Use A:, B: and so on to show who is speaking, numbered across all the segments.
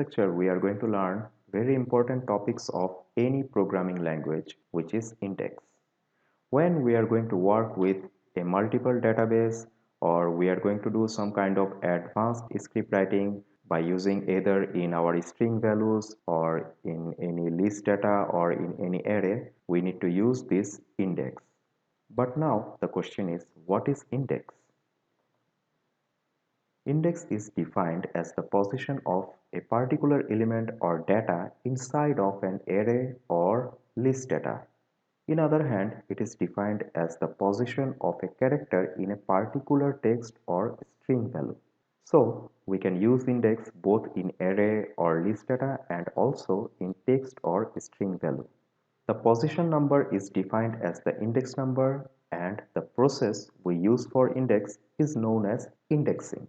A: lecture, we are going to learn very important topics of any programming language, which is index. When we are going to work with a multiple database, or we are going to do some kind of advanced script writing by using either in our string values or in any list data or in any array, we need to use this index. But now the question is, what is index? Index is defined as the position of a particular element or data inside of an array or list data. In other hand, it is defined as the position of a character in a particular text or string value. So, we can use index both in array or list data and also in text or string value. The position number is defined as the index number, and the process we use for index is known as indexing.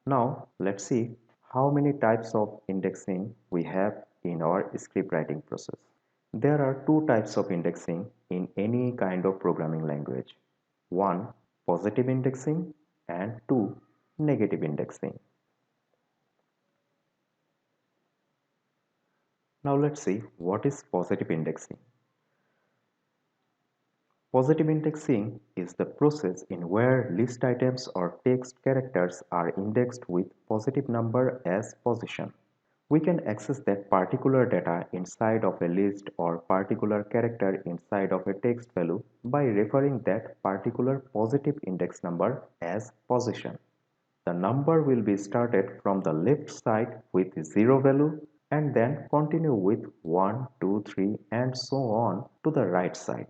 A: Now let's see how many types of indexing we have in our script writing process. There are two types of indexing in any kind of programming language. One, positive indexing, and two, negative indexing. Now let's see what is positive indexing. Positive indexing is the process in where list items or text characters are indexed with positive number as position. We can access that particular data inside of a list or particular character inside of a text value by referring that particular positive index number as position. The number will be started from the left side with 0 value and then continue with 1, 2, 3 and so on to the right side.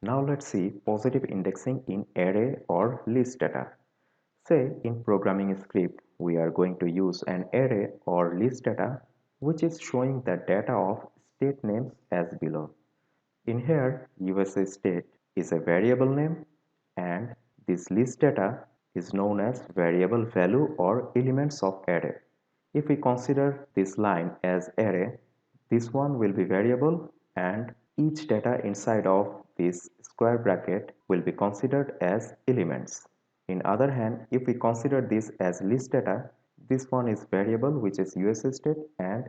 A: Now let's see positive indexing in array or list data. Say in programming script, we are going to use an array or list data which is showing the data of state names as below. In here, USA state is a variable name and this list data is known as variable value or elements of array. If we consider this line as array, this one will be variable and each data inside of this square bracket will be considered as elements. In other hand, if we consider this as list data, this one is variable which is USA state and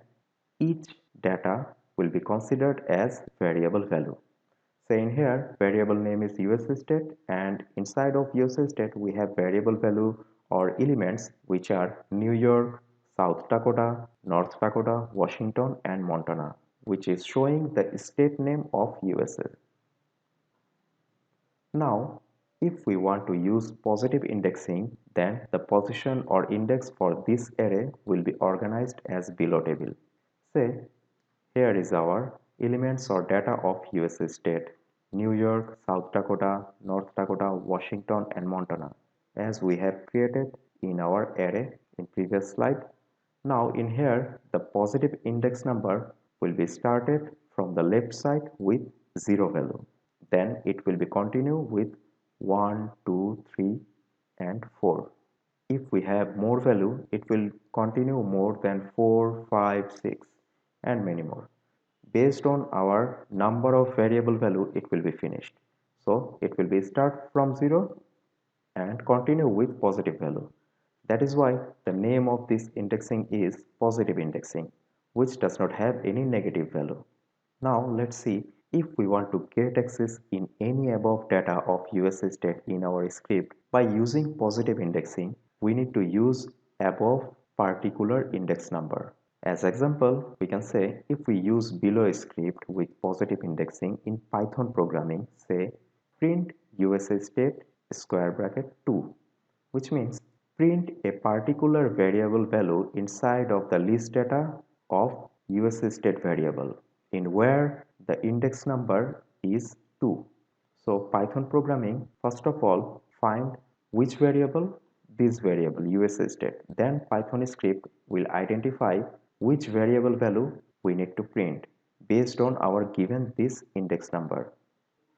A: each data will be considered as variable value. Say in here, variable name is USA state and inside of USA state we have variable value or elements which are New York, South Dakota, North Dakota, Washington and Montana, which is showing the state name of USA. Now, if we want to use positive indexing, then the position or index for this array will be organized as below table. Say, here is our elements or data of USA state, New York, South Dakota, North Dakota, Washington and Montana, as we have created in our array in previous slide. Now in here, the positive index number will be started from the left side with 0 value. Then it will be continue with 1, 2, 3 and 4. If we have more value, it will continue more than 4, 5, 6 and many more. Based on our number of variable value, it will be finished. So it will be start from 0 and continue with positive value. That is why the name of this indexing is positive indexing, which does not have any negative value. Now let's see if we want to get access in any above data of USA state in our script by using positive indexing, we need to use above particular index number. As example, we can say if we use below script with positive indexing in Python programming, say print USA state square bracket 2, which means print a particular variable value inside of the list data of USA state variable in where the index number is 2. So Python programming, first of all, find which variable, this variable USA state. Then Python script will identify which variable value we need to print based on our given this index number.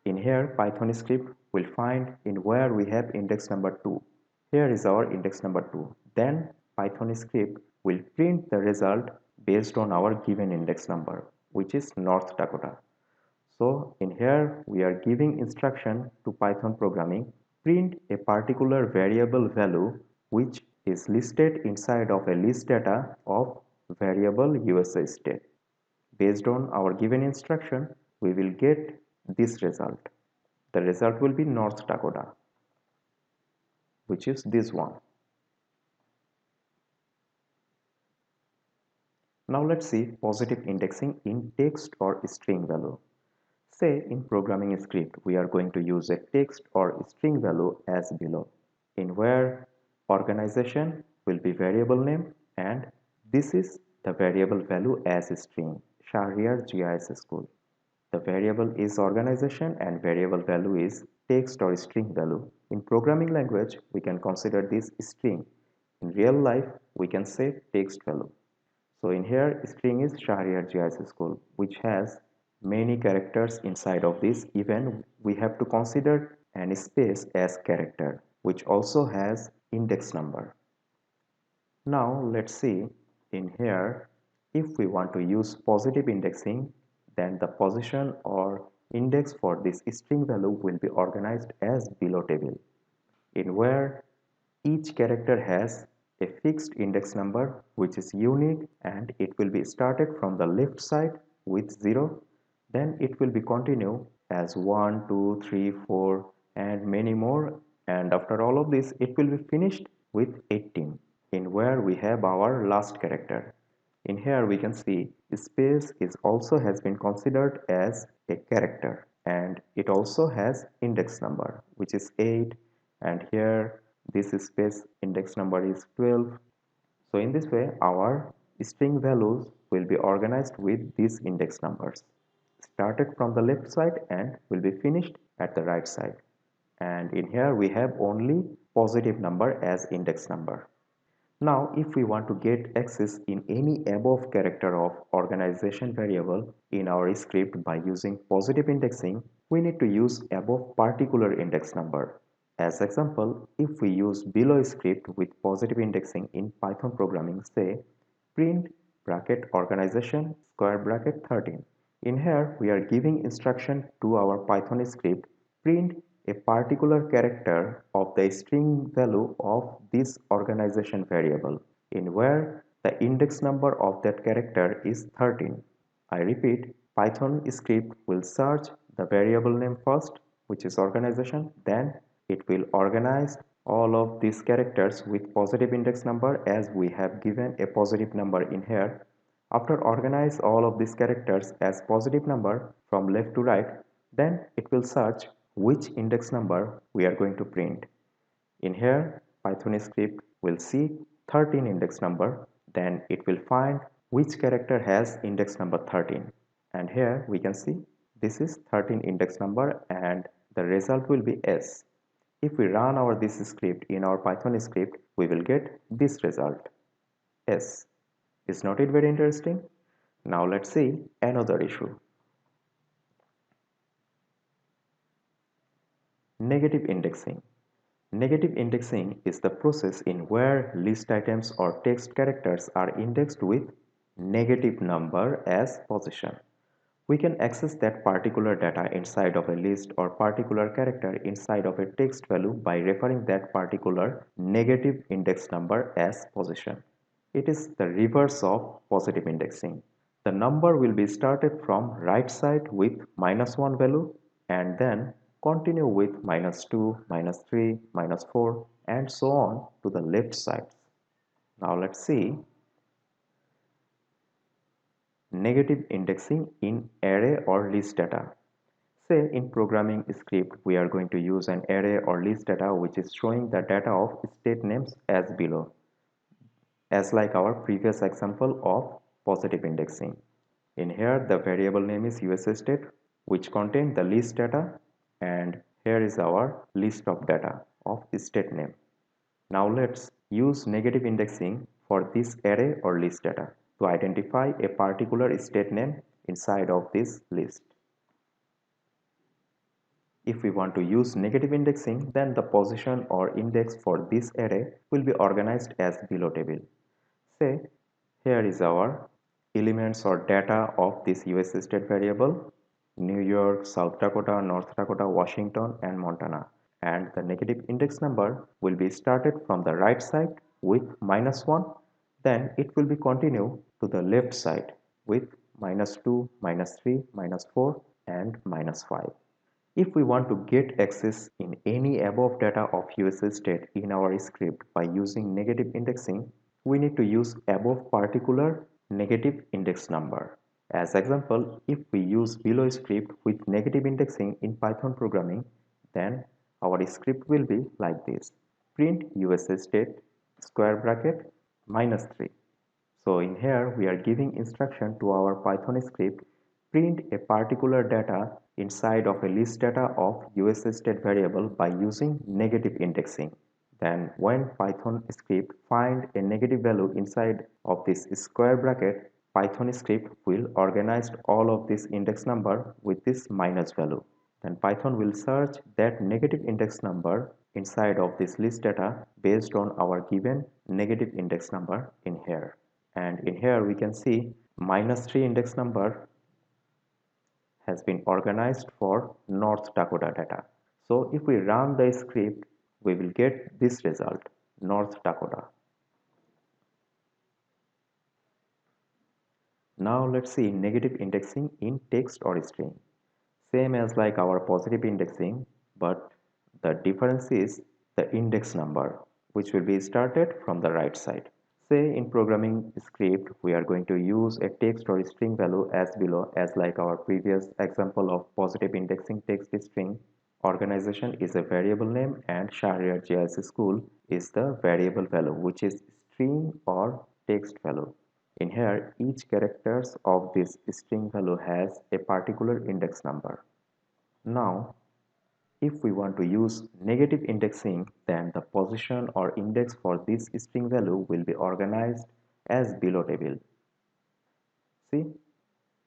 A: In here, Python script will find in where we have index number 2. Here is our index number 2. Then Python script will print the result based on our given index number, which is North Dakota. So in here we are giving instruction to Python programming print a particular variable value which is listed inside of a list data of variable USA state. Based on our given instruction, we will get this result. The result will be North Dakota, which is this one. Now let's see positive indexing in text or string value. Say in programming script, we are going to use a text or string value as below, in where organization will be variable name and this is the variable value as string, Shahriar GIS School. The variable is organization and variable value is text or string value. In programming language, we can consider this string. In real life, we can say text value. So in here, string is Shahriar GIS School, which has many characters inside of this. Even we have to consider an space as character, which also has index number. Now let's see in here, if we want to use positive indexing, then the position or index for this string value will be organized as below table, in where each character has a fixed index number which is unique and it will be started from the left side with 0, then it will be continue as 1, 2, 3, 4 and many more, and after all of this it will be finished with 18, in where we have our last character. In here we can see space is also has been considered as a character and it also has index number which is 8, and here this space index number is 12. So in this way our string values will be organized with these index numbers, started from the left side and will be finished at the right side. And in here we have only positive number as index number. Now, if we want to get access in any above character of organization variable in our script by using positive indexing, we need to use above particular index number. As example, if we use below script with positive indexing in Python programming, say print bracket organization square bracket 13. In here, we are giving instruction to our Python script print a particular character of the string value of this organization variable, in where the index number of that character is 13. I repeat, Python script will search the variable name first, which is organization, then it will organize all of these characters with positive index number as we have given a positive number in here. After organize all of these characters as positive number from left to right, then it will search which index number we are going to print. In here, Python script will see 13 index number, then it will find which character has index number 13. And here we can see this is 13 index number and the result will be S. If we run this script in our Python script, we will get this result, S. Is not it very interesting? Now let's see another issue. Negative indexing. Negative indexing is the process in where list items or text characters are indexed with negative number as position. We can access that particular data inside of a list or particular character inside of a text value by referring that particular negative index number as position. It is the reverse of positive indexing. The number will be started from right side with -1 value and then continue with -2, -3, -4 and so on to the left side. Now let's see negative indexing in array or list data. Say in programming script we are going to use an array or list data which is showing the data of state names as below, as like our previous example of positive indexing. In here the variable name is USA state which contain the list data, and here is our list of data of state name. Now let's use negative indexing for this array or list data to identify a particular state name inside of this list. If we want to use negative indexing, then the position or index for this array will be organized as below table. Say, here is our elements or data of this US state variable: New York, South Dakota, North Dakota, Washington, and Montana. and the negative index number will be started from the right side with -1, then it will be continue to the left side with -2, -3, -4 and -5. If we want to get access in any above data of USA state in our script by using negative indexing, we need to use above particular negative index number. As example, if we use below script with negative indexing in Python programming, then our script will be like this. Print USA state square bracket -3. So in here we are giving instruction to our Python script print a particular data inside of a list data of USA state variable by using negative indexing. Then when Python script find a negative value inside of this square bracket, Python script will organize all of this index number with this minus value. Then Python will search that negative index number inside of this list data based on our given negative index number in here. And in here we can see -3 index number has been organized for North Dakota data. So if we run the script, we will get this result, North Dakota. Now let's see negative indexing in text or string. Same as like our positive indexing, but the difference is the index number, which will be started from the right side. Say in programming script, we are going to use a text or string value as below as like our previous example of positive indexing text string. Organization is a variable name and Shahryar GIS school is the variable value which is string or text value. In here, each characters of this string value has a particular index number. Now, if we want to use negative indexing, then the position or index for this string value will be organized as below table. See,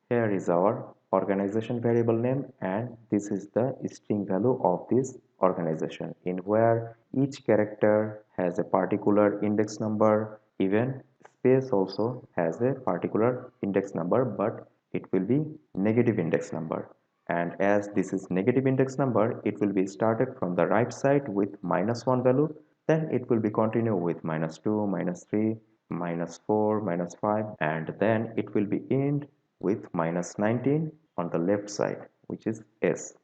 A: here is our organization variable name and this is the string value of this organization in where each character has a particular index number, even space also has a particular index number, but it will be negative index number. And as this is negative index number, it will be started from the right side with -1 value, then it will be continue with -2, -3, -4, -5, and then it will be end with -19 on the left side, which is S.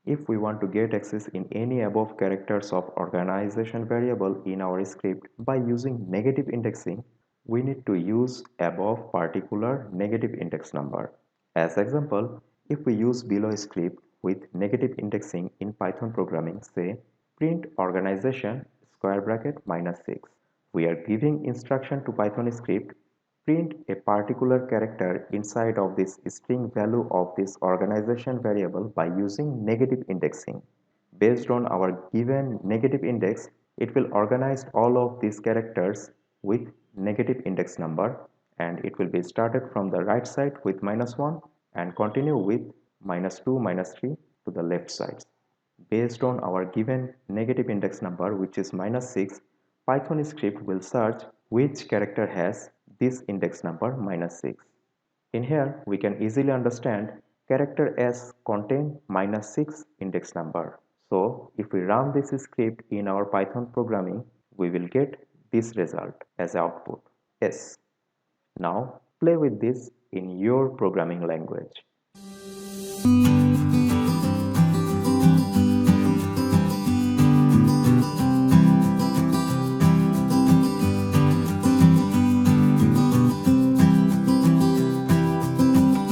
A: If we want to get access in any above characters of organization variable in our script by using negative indexing, we need to use above particular negative index number. As example, if we use below script with negative indexing in Python programming, say print organization square bracket -6. We are giving instruction to Python script print a particular character inside of this string value of this organization variable by using negative indexing. Based on our given negative index, it will organize all of these characters with negative index number and it will be started from the right side with -1 and continue with -2, -3 to the left side. Based on our given negative index number which is -6, Python script will search which character has this index number -6. In here, we can easily understand character S contain -6 index number. So, if we run this script in our Python programming, we will get this result as output, S. Now, play with this in your programming language.